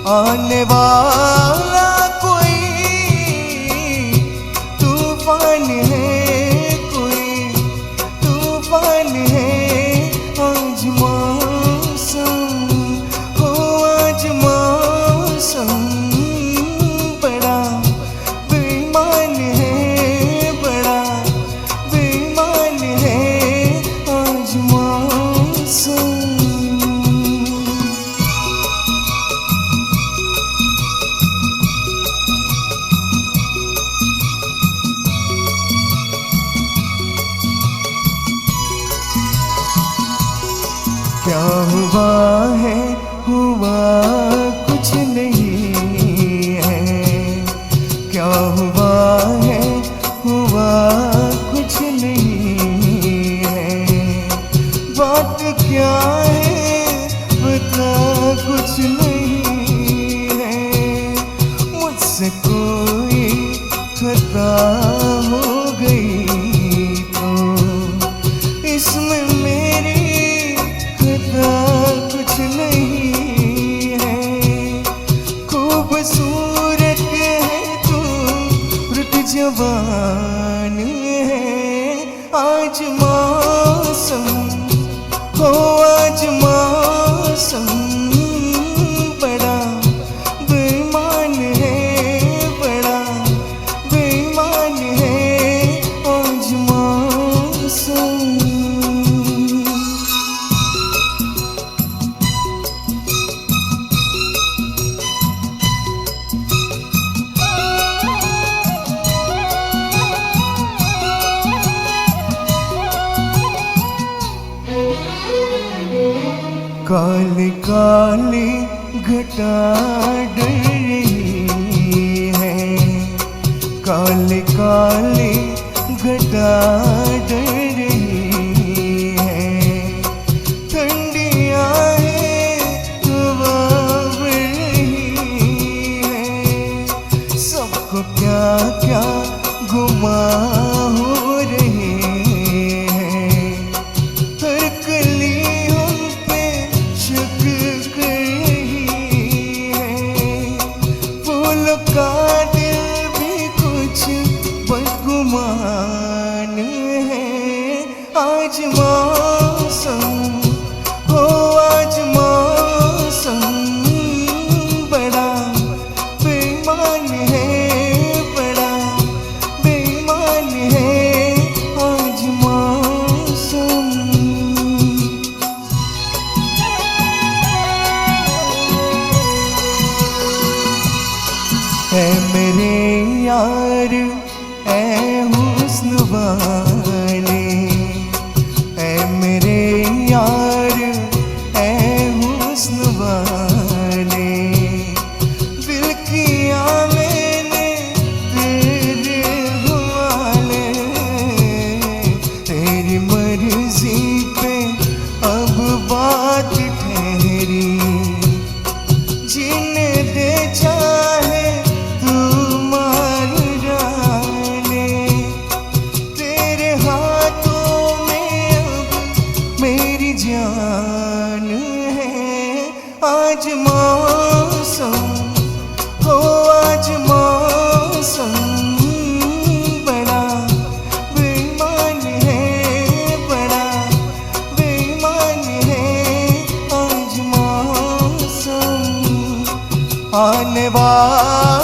आने वाला कोई तूफान है, कोई तूफान है। आज मौसम हो, आज मौसम बड़ा बेईमान है, बड़ा बेईमान है। आज मौसम क्या हुआ है, हुआ कुछ नहीं है। क्या हुआ है, हुआ कुछ नहीं है। बात क्या है पता कुछ नहीं है। मुझसे कोई खता हो गई तो इसमें मेरी कुछ नहीं है। खूबसूरत है तू, रुत जवान है। आज मौसम हो, आज मौसम बड़ा बेईमान है, बड़ा बेईमान है। आज मौसम काली काली घटा डर रही है। काली काली घटा डर रही है। ठंडियाँ है हवा बढ़ रही है। सबको क्या क्या घुमा हो रहे हैं। हर कली का दिल भी कुछ बदगुमान है। आज मौसम हो, आज मौसम बड़ा बेईमान है, बड़ा बेईमान है। आज मौसम ऐ मेरे यार, ऐ हुस्न वाले, ऐ मेरे यार, ऐ हुस्न वाले। दिल किया मैंने तेरे हवाले। तेरी मर्जी पे अब बात ठहरी। जीने दे चाहे जान है। आज मौसम हो, आज मौसम बड़ा बेईमान है, बड़ा बेईमान है। आज मौसम आने वाला